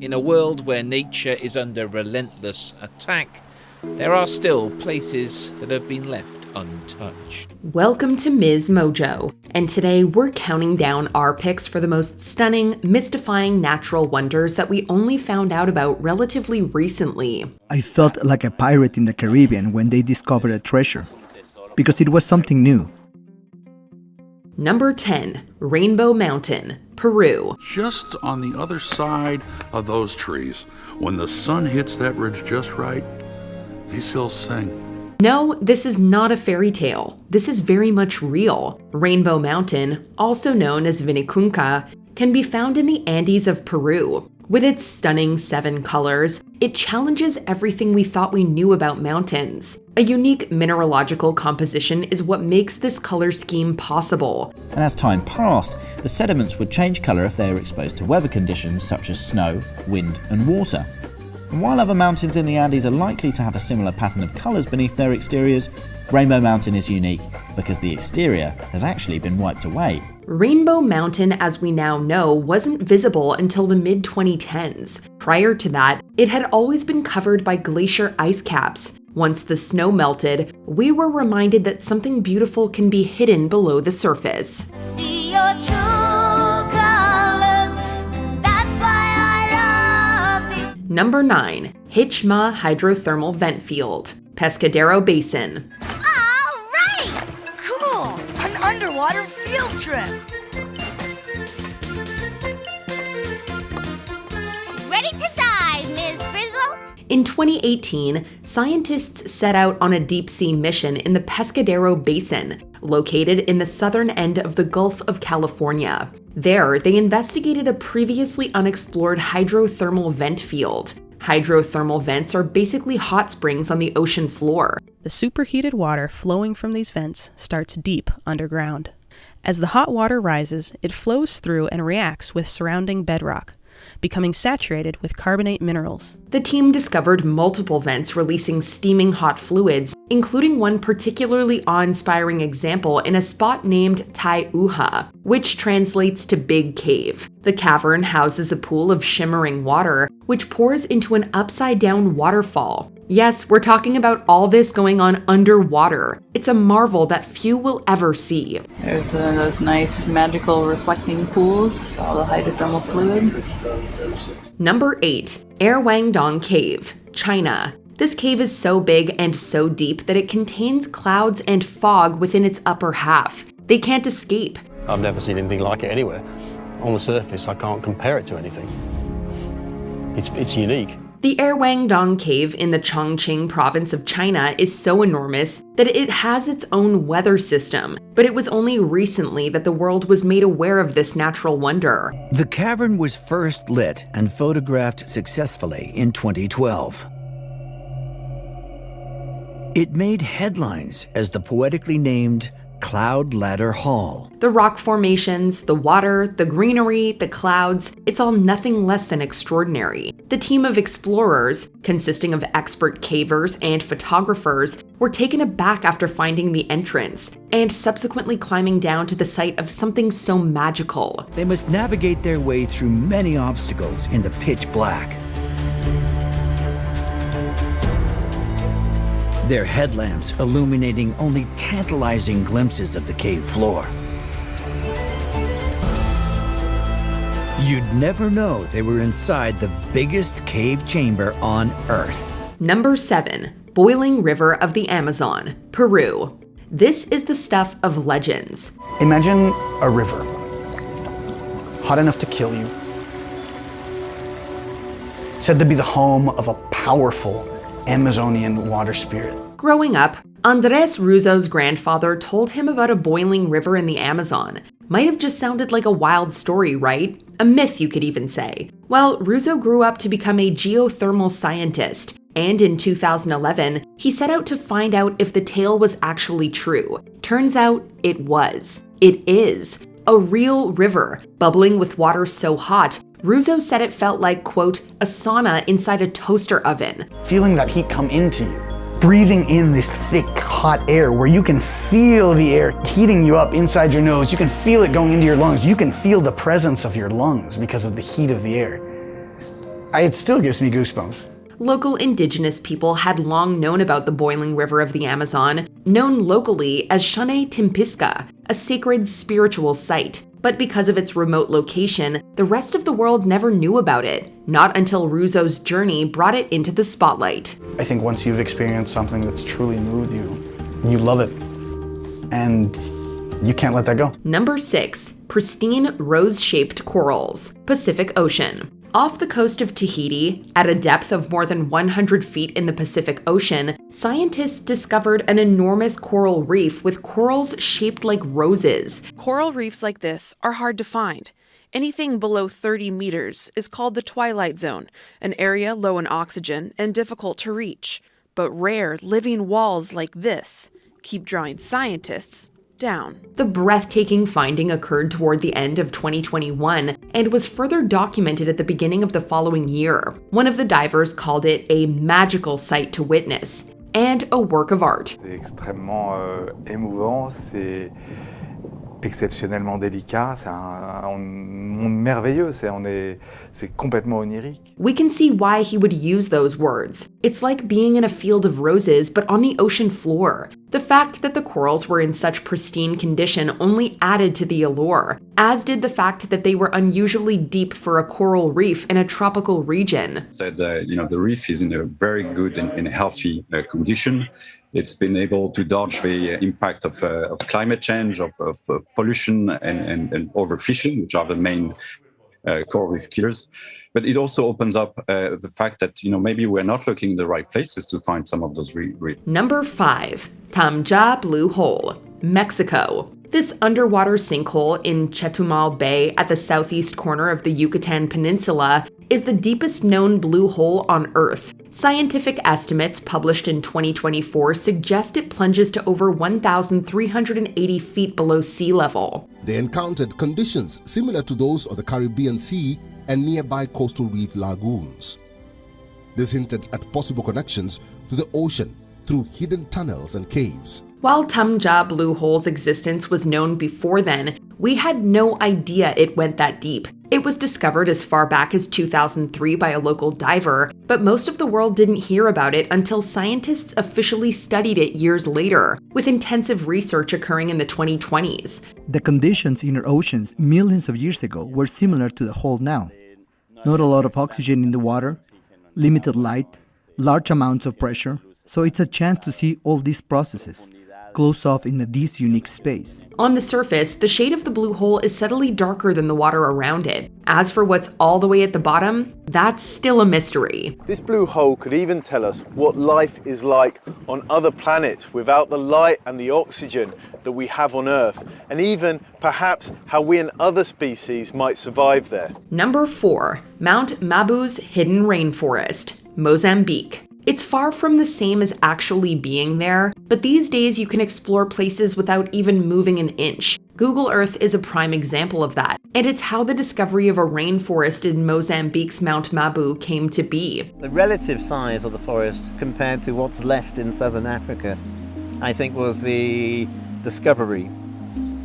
In a world where nature is under relentless attack, there are still places that have been left untouched. Welcome to MsMojo, and today we're counting down our picks for the most stunning, mystifying natural wonders that we only found out about relatively recently. I felt like a pirate in the Caribbean when they discovered a treasure, because it was something new. Number 10. Rainbow Mountain, Peru. Just on the other side of those trees, when the sun hits that ridge just right, these hills sing. No, this is not a fairy tale. This is very much real. Rainbow Mountain, also known as Vinicunca, can be found in the Andes of Peru. With its stunning 7 colors, it challenges everything we thought we knew about mountains. A unique mineralogical composition is what makes this color scheme possible. And as time passed, the sediments would change colour if they were exposed to weather conditions such as snow, wind and water. And while other mountains in the Andes are likely to have a similar pattern of colours beneath their exteriors, Rainbow Mountain is unique because the exterior has actually been wiped away. Rainbow Mountain, as we now know, wasn't visible until the mid-2010s. Prior to that, it had always been covered by glacier ice caps. Once the snow melted, we were reminded that something beautiful can be hidden below the surface. See your true colors, that's why I love you. Number 9. Hichma Hydrothermal Vent Field, Pescadero Basin. All right! Cool! An underwater field trip! Ready to dive, Ms. Frizzle? In 2018, scientists set out on a deep-sea mission in the Pescadero Basin, located in the southern end of the Gulf of California. There, they investigated a previously unexplored hydrothermal vent field. Hydrothermal vents are basically hot springs on the ocean floor. The superheated water flowing from these vents starts deep underground. As the hot water rises, it flows through and reacts with surrounding bedrock, becoming saturated with carbonate minerals. The team discovered multiple vents releasing steaming hot fluids, including one particularly awe-inspiring example in a spot named Tai Uha, which translates to Big Cave. The cavern houses a pool of shimmering water, which pours into an upside-down waterfall. Yes, we're talking about all this going on underwater. It's a marvel that few will ever see. There's those nice magical reflecting pools, all the hydrothermal fluid. Number 8. Airwang Cave, China. This cave is so big and so deep that it contains clouds and fog within its upper half. They can't escape. I've never seen anything like it anywhere. On the surface, I can't compare it to anything. It's unique. The Airwang Cave in the Chongqing province of China is so enormous that it has its own weather system, but it was only recently that the world was made aware of this natural wonder. The cavern was first lit and photographed successfully in 2012. It made headlines as the poetically named Cloud Ladder Hall. The rock formations, the water, the greenery, the clouds, it's all nothing less than extraordinary. The team of explorers, consisting of expert cavers and photographers, were taken aback after finding the entrance and subsequently climbing down to the site of something so magical. They must navigate their way through many obstacles in the pitch black. Their headlamps illuminating only tantalizing glimpses of the cave floor. You'd never know they were inside the biggest cave chamber on Earth. Number 7. Boiling River of the Amazon, Peru. This is the stuff of legends. Imagine a river, hot enough to kill you, said to be the home of a powerful Amazonian water spirit. Growing up, Andres Ruzo's grandfather told him about a boiling river in the Amazon. Might have just sounded like a wild story, right? A myth, you could even say. Well, Ruzo grew up to become a geothermal scientist, and in 2011, he set out to find out if the tale was actually true. Turns out it was. It is. A real river, bubbling with water so hot, Ruzo said it felt like, quote, a sauna inside a toaster oven. Feeling that heat come into you, breathing in this thick, hot air where you can feel the air heating you up inside your nose. You can feel it going into your lungs. You can feel the presence of your lungs because of the heat of the air. It still gives me goosebumps. Local indigenous people had long known about the boiling river of the Amazon, known locally as Shane Timpisca, a sacred spiritual site. But because of its remote location, the rest of the world never knew about it, not until Ruzo's journey brought it into the spotlight. I think once you've experienced something that's truly moved you, you love it, and you can't let that go. Number 6. Pristine rose-shaped corals, Pacific Ocean. Off the coast of Tahiti, at a depth of more than 100 feet in the Pacific Ocean, scientists discovered an enormous coral reef with corals shaped like roses. Coral reefs like this are hard to find. Anything below 30 meters is called the twilight zone, an area low in oxygen and difficult to reach. But rare, living walls like this keep drawing scientists down. The breathtaking finding occurred toward the end of 2021 and was further documented at the beginning of the following year. One of the divers called it a magical sight to witness and a work of art. C'est extrêmement émouvant, c'est exceptionnellement délicat, c'est un monde merveilleux, c'est complètement onirique. We can see why he would use those words. It's like being in a field of roses, but on the ocean floor. The fact that the corals were in such pristine condition only added to the allure, as did the fact that they were unusually deep for a coral reef in a tropical region. Said, the reef is in a very good and healthy condition. It's been able to dodge the impact of climate change, of pollution and overfishing, which are the main coral reef killers. But it also opens up the fact that, maybe we're not looking in the right places to find some of those reefs. Number 5. Tamja Blue Hole, Mexico. This underwater sinkhole in Chetumal Bay at the southeast corner of the Yucatan Peninsula is the deepest known blue hole on Earth. Scientific estimates published in 2024 suggest it plunges to over 1,380 feet below sea level. They encountered conditions similar to those of the Caribbean Sea and nearby coastal reef lagoons. This hinted at possible connections to the ocean through hidden tunnels and caves. While Tamja Blue Hole's existence was known before then, we had no idea it went that deep. It was discovered as far back as 2003 by a local diver, but most of the world didn't hear about it until scientists officially studied it years later, with intensive research occurring in the 2020s. The conditions in our oceans millions of years ago were similar to the hole now. Not a lot of oxygen in the water, limited light, large amounts of pressure, so it's a chance to see all these processes close off in this unique space. On the surface, the shade of the blue hole is subtly darker than the water around it. As for what's all the way at the bottom, that's still a mystery. This blue hole could even tell us what life is like on other planets without the light and the oxygen that we have on Earth, and even perhaps how we and other species might survive there. Number 4. Mount Mabus Hidden Rainforest, Mozambique. It's far from the same as actually being there, but these days you can explore places without even moving an inch. Google Earth is a prime example of that, and it's how the discovery of a rainforest in Mozambique's Mount Mabu came to be. The relative size of the forest compared to what's left in southern Africa, I think, was the discovery.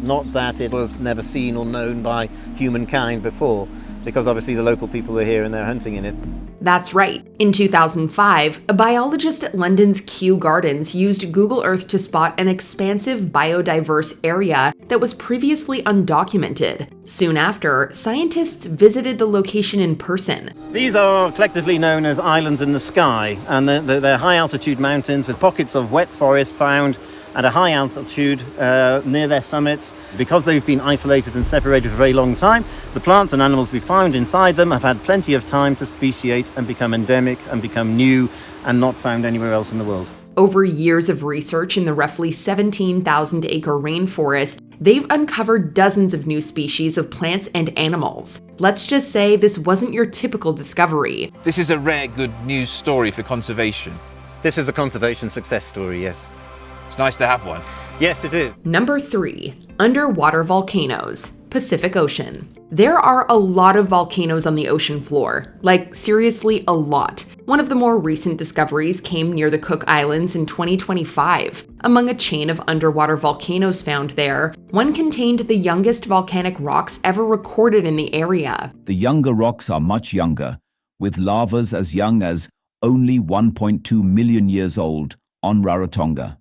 Not that it was never seen or known by humankind before, because obviously the local people are here and they're hunting in it. That's right. In 2005, a biologist at London's Kew Gardens used Google Earth to spot an expansive biodiverse area that was previously undocumented. Soon after, scientists visited the location in person. These are collectively known as islands in the sky, and they're high-altitude mountains with pockets of wet forest found at a high altitude near their summits. Because they've been isolated and separated for a very long time, the plants and animals we found inside them have had plenty of time to speciate and become endemic and become new and not found anywhere else in the world. Over years of research in the roughly 17,000-acre rainforest, they've uncovered dozens of new species of plants and animals. Let's just say this wasn't your typical discovery. This is a rare good news story for conservation. This is a conservation success story, yes. It's nice to have one. Yes, it is. Number 3. Underwater volcanoes, Pacific Ocean. There are a lot of volcanoes on the ocean floor. Like, seriously, a lot. One of the more recent discoveries came near the Cook Islands in 2025. Among a chain of underwater volcanoes found there, one contained the youngest volcanic rocks ever recorded in the area. The younger rocks are much younger, with lavas as young as only 1.2 million years old on Rarotonga.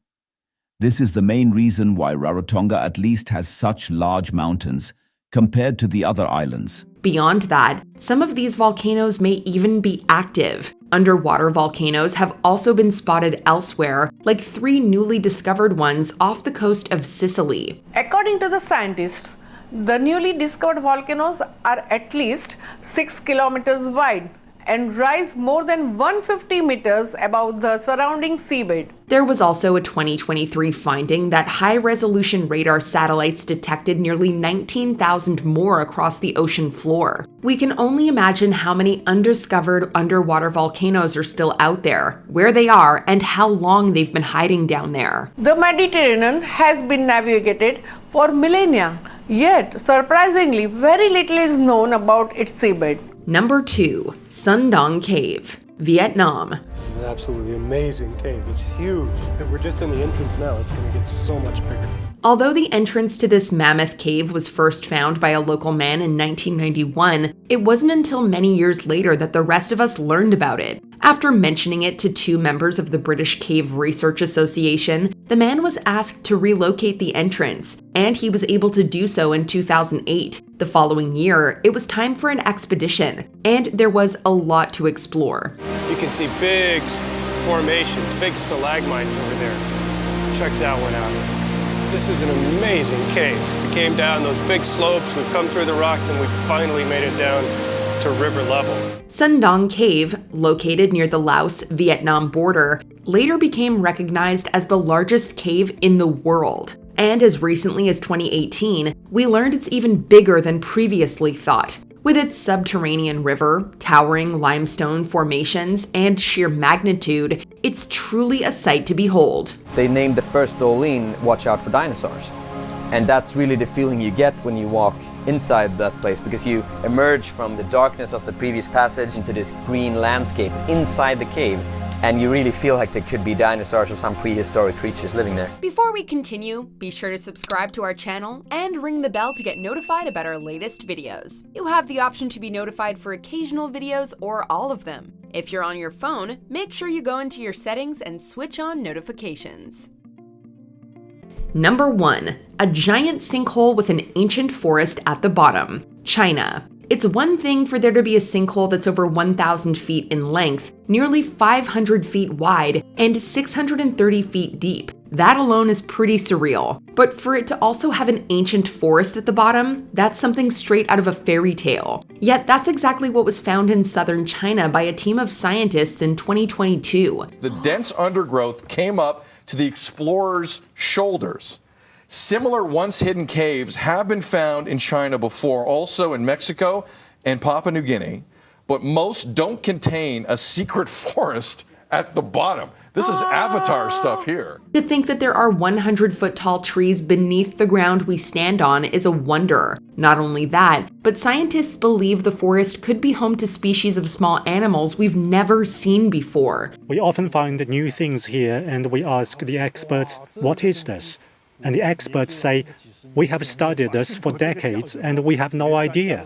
This is the main reason why Rarotonga at least has such large mountains compared to the other islands. Beyond that, some of these volcanoes may even be active. Underwater volcanoes have also been spotted elsewhere, like 3 newly discovered ones off the coast of Sicily. According to the scientists, the newly discovered volcanoes are at least 6 kilometers wide and rise more than 150 meters above the surrounding seabed. There was also a 2023 finding that high-resolution radar satellites detected nearly 19,000 more across the ocean floor. We can only imagine how many undiscovered underwater volcanoes are still out there, where they are, and how long they've been hiding down there. The Mediterranean has been navigated for millennia, yet surprisingly very little is known about its seabed. Number 2. Sundong Cave, Vietnam. This is an absolutely amazing cave. It's huge. We're just in the entrance now. It's going to get so much bigger. Although the entrance to this mammoth cave was first found by a local man in 1991, it wasn't until many years later that the rest of us learned about it. After mentioning it to 2 members of the British Cave Research Association, the man was asked to relocate the entrance, and he was able to do so in 2008. The following year, it was time for an expedition, and there was a lot to explore. You can see big formations, big stalagmites over there. Check that one out. This is an amazing cave. We came down those big slopes, we've come through the rocks, and we finally made it down to river level. Sundong Cave, located near the Laos-Vietnam border, later became recognized as the largest cave in the world. And as recently as 2018, we learned it's even bigger than previously thought. With its subterranean river, towering limestone formations, and sheer magnitude, it's truly a sight to behold. They named the first Dolin Watch Out for Dinosaurs. And that's really the feeling you get when you walk inside that place, because you emerge from the darkness of the previous passage into this green landscape inside the cave, and you really feel like there could be dinosaurs or some prehistoric creatures living there. Before we continue, be sure to subscribe to our channel and ring the bell to get notified about our latest videos. You have the option to be notified for occasional videos or all of them. If you're on your phone, make sure you go into your settings and switch on notifications. Number 1. A giant sinkhole with an ancient forest at the bottom, China. It's one thing for there to be a sinkhole that's over 1,000 feet in length, nearly 500 feet wide, and 630 feet deep. That alone is pretty surreal. But for it to also have an ancient forest at the bottom, that's something straight out of a fairy tale. Yet that's exactly what was found in southern China by a team of scientists in 2022. The dense undergrowth came up to the explorers' shoulders. Similar once-hidden caves have been found in China before, also in Mexico and Papua New Guinea, but most don't contain a secret forest at the bottom. This is Avatar stuff here. To think that there are 100-foot-tall trees beneath the ground we stand on is a wonder. Not only that, but scientists believe the forest could be home to species of small animals we've never seen before. We often find new things here, and we ask the experts, what is this? And the experts say, we have studied this for decades and we have no idea.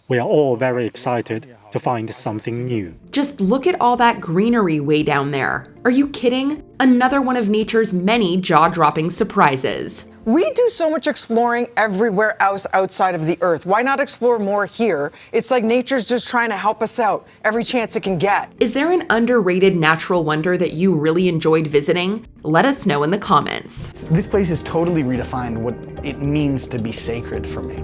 We are all very excited to find something new. Just look at all that greenery way down there. Are you kidding? Another one of nature's many jaw-dropping surprises. We do so much exploring everywhere else outside of the Earth. Why not explore more here? It's like nature's just trying to help us out every chance it can get. Is there an underrated natural wonder that you really enjoyed visiting? Let us know in the comments. This place has totally redefined what it means to be sacred for me.